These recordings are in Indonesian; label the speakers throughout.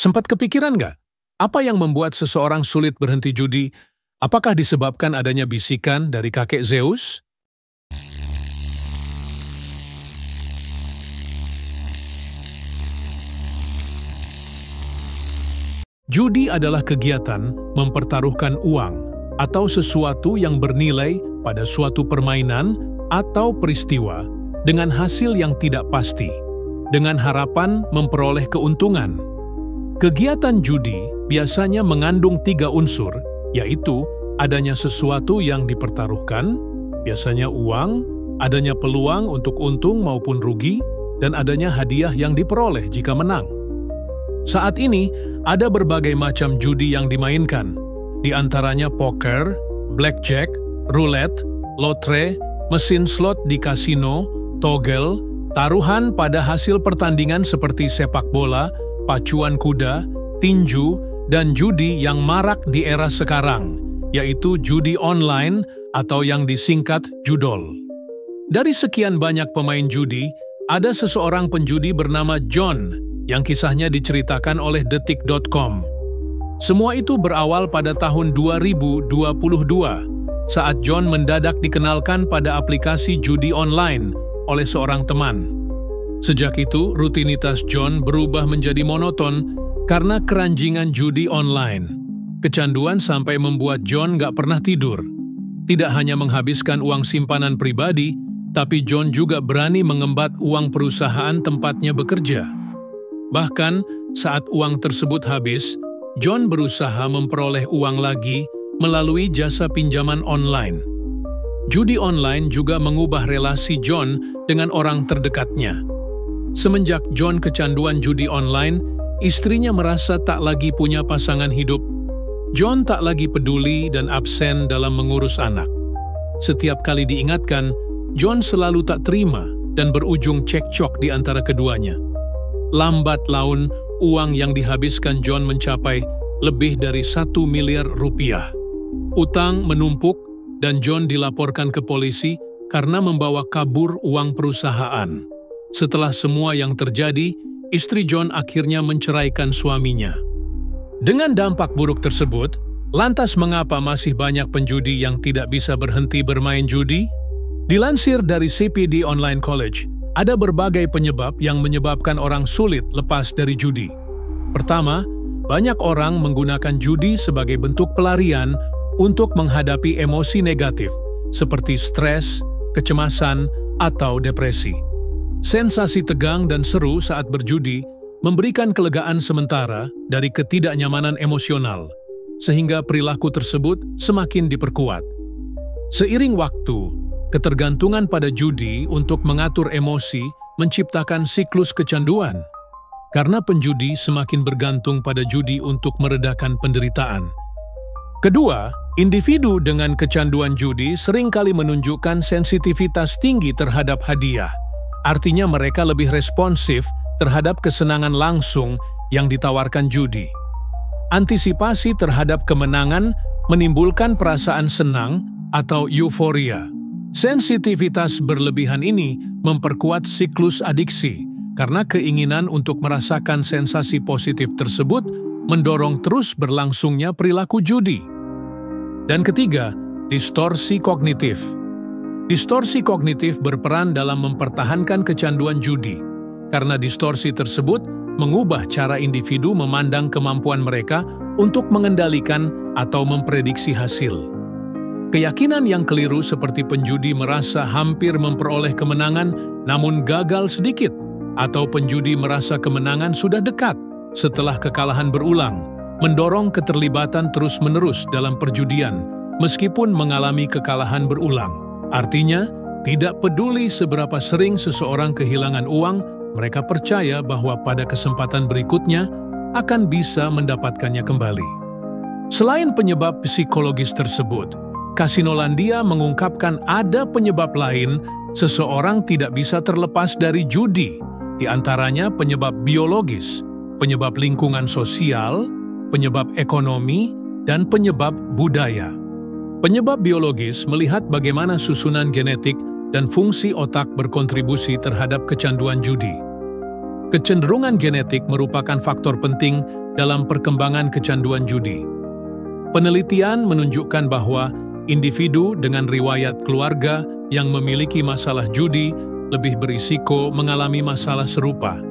Speaker 1: Sempat kepikiran nggak? Apa yang membuat seseorang sulit berhenti judi? Apakah disebabkan adanya bisikan dari kakek Zeus? Judi adalah kegiatan mempertaruhkan uang atau sesuatu yang bernilai pada suatu permainan atau peristiwa dengan hasil yang tidak pasti, dengan harapan memperoleh keuntungan. Kegiatan judi biasanya mengandung 3 unsur, yaitu adanya sesuatu yang dipertaruhkan, biasanya uang, adanya peluang untuk untung maupun rugi, dan adanya hadiah yang diperoleh jika menang. Saat ini, ada berbagai macam judi yang dimainkan, di antaranya poker, blackjack, roulette, lotre, mesin slot di kasino, togel, taruhan pada hasil pertandingan seperti sepak bola, pacuan kuda, tinju, dan judi yang marak di era sekarang, yaitu judi online atau yang disingkat judol. Dari sekian banyak pemain judi, ada seseorang penjudi bernama John yang kisahnya diceritakan oleh detik.com. Semua itu berawal pada tahun 2022 saat John mendadak dikenalkan pada aplikasi judi online oleh seorang teman. Sejak itu, rutinitas John berubah menjadi monoton karena keranjingan judi online. Kecanduan sampai membuat John gak pernah tidur. Tidak hanya menghabiskan uang simpanan pribadi, tapi John juga berani mengembat uang perusahaan tempatnya bekerja. Bahkan, saat uang tersebut habis, John berusaha memperoleh uang lagi melalui jasa pinjaman online. Judi online juga mengubah relasi John dengan orang terdekatnya. Semenjak John kecanduan judi online, istrinya merasa tak lagi punya pasangan hidup. John tak lagi peduli dan absen dalam mengurus anak. Setiap kali diingatkan, John selalu tak terima dan berujung cekcok di antara keduanya. Lambat laun, uang yang dihabiskan John mencapai lebih dari 1 miliar rupiah. Utang menumpuk dan John dilaporkan ke polisi karena membawa kabur uang perusahaan. Setelah semua yang terjadi, istri John akhirnya menceraikan suaminya. Dengan dampak buruk tersebut, lantas mengapa masih banyak penjudi yang tidak bisa berhenti bermain judi? Dilansir dari CPD Online College, ada berbagai penyebab yang menyebabkan orang sulit lepas dari judi. Pertama, banyak orang menggunakan judi sebagai bentuk pelarian untuk menghadapi emosi negatif, seperti stres, kecemasan, atau depresi. Sensasi tegang dan seru saat berjudi memberikan kelegaan sementara dari ketidaknyamanan emosional, sehingga perilaku tersebut semakin diperkuat. Seiring waktu, ketergantungan pada judi untuk mengatur emosi menciptakan siklus kecanduan, karena penjudi semakin bergantung pada judi untuk meredakan penderitaan. Kedua, individu dengan kecanduan judi seringkali menunjukkan sensitivitas tinggi terhadap hadiah. Artinya mereka lebih responsif terhadap kesenangan langsung yang ditawarkan judi. Antisipasi terhadap kemenangan menimbulkan perasaan senang atau euforia. Sensitivitas berlebihan ini memperkuat siklus adiksi, karena keinginan untuk merasakan sensasi positif tersebut mendorong terus berlangsungnya perilaku judi. Dan ketiga, distorsi kognitif. Distorsi kognitif berperan dalam mempertahankan kecanduan judi, karena distorsi tersebut mengubah cara individu memandang kemampuan mereka untuk mengendalikan atau memprediksi hasil. Keyakinan yang keliru seperti penjudi merasa hampir memperoleh kemenangan namun gagal sedikit, atau penjudi merasa kemenangan sudah dekat setelah kekalahan berulang, mendorong keterlibatan terus-menerus dalam perjudian meskipun mengalami kekalahan berulang. Artinya, tidak peduli seberapa sering seseorang kehilangan uang, mereka percaya bahwa pada kesempatan berikutnya akan bisa mendapatkannya kembali. Selain penyebab psikologis tersebut, Kasinolandia mengungkapkan ada penyebab lain seseorang tidak bisa terlepas dari judi, di antaranya penyebab biologis, penyebab lingkungan sosial, penyebab ekonomi, dan penyebab budaya. Penyebab biologis melihat bagaimana susunan genetik dan fungsi otak berkontribusi terhadap kecanduan judi. Kecenderungan genetik merupakan faktor penting dalam perkembangan kecanduan judi. Penelitian menunjukkan bahwa individu dengan riwayat keluarga yang memiliki masalah judi lebih berisiko mengalami masalah serupa.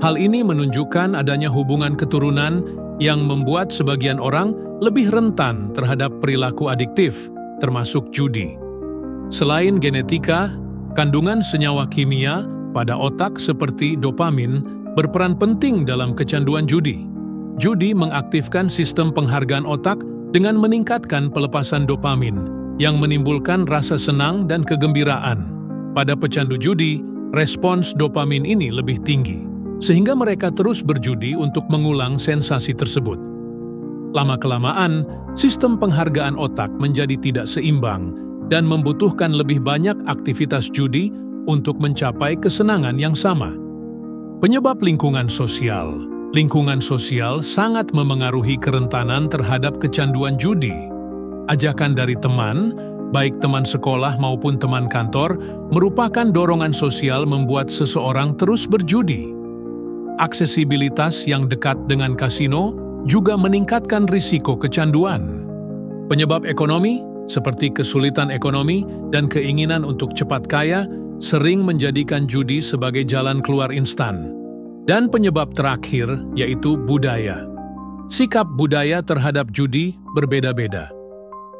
Speaker 1: Hal ini menunjukkan adanya hubungan keturunan yang membuat sebagian orang lebih rentan terhadap perilaku adiktif, termasuk judi. Selain genetika, kandungan senyawa kimia pada otak seperti dopamin berperan penting dalam kecanduan judi. Judi mengaktifkan sistem penghargaan otak dengan meningkatkan pelepasan dopamin yang menimbulkan rasa senang dan kegembiraan. Pada pecandu judi, respons dopamin ini lebih tinggi, sehingga mereka terus berjudi untuk mengulang sensasi tersebut. Lama-kelamaan, sistem penghargaan otak menjadi tidak seimbang dan membutuhkan lebih banyak aktivitas judi untuk mencapai kesenangan yang sama. Penyebab lingkungan sosial. Lingkungan sosial sangat memengaruhi kerentanan terhadap kecanduan judi. Ajakan dari teman, baik teman sekolah maupun teman kantor, merupakan dorongan sosial membuat seseorang terus berjudi. Aksesibilitas yang dekat dengan kasino juga meningkatkan risiko kecanduan. Penyebab ekonomi, seperti kesulitan ekonomi dan keinginan untuk cepat kaya, sering menjadikan judi sebagai jalan keluar instan. Dan penyebab terakhir yaitu budaya. Sikap budaya terhadap judi berbeda-beda.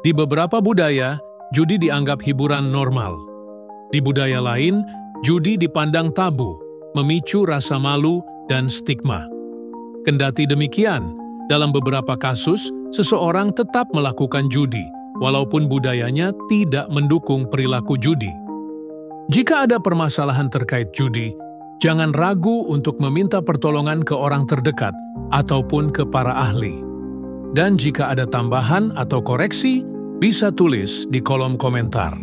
Speaker 1: Di beberapa budaya, judi dianggap hiburan normal. Di budaya lain, judi dipandang tabu, memicu rasa malu dan stigma. Kendati demikian, dalam beberapa kasus, seseorang tetap melakukan judi, walaupun budayanya tidak mendukung perilaku judi. Jika ada permasalahan terkait judi, jangan ragu untuk meminta pertolongan ke orang terdekat ataupun ke para ahli. Dan jika ada tambahan atau koreksi, bisa tulis di kolom komentar.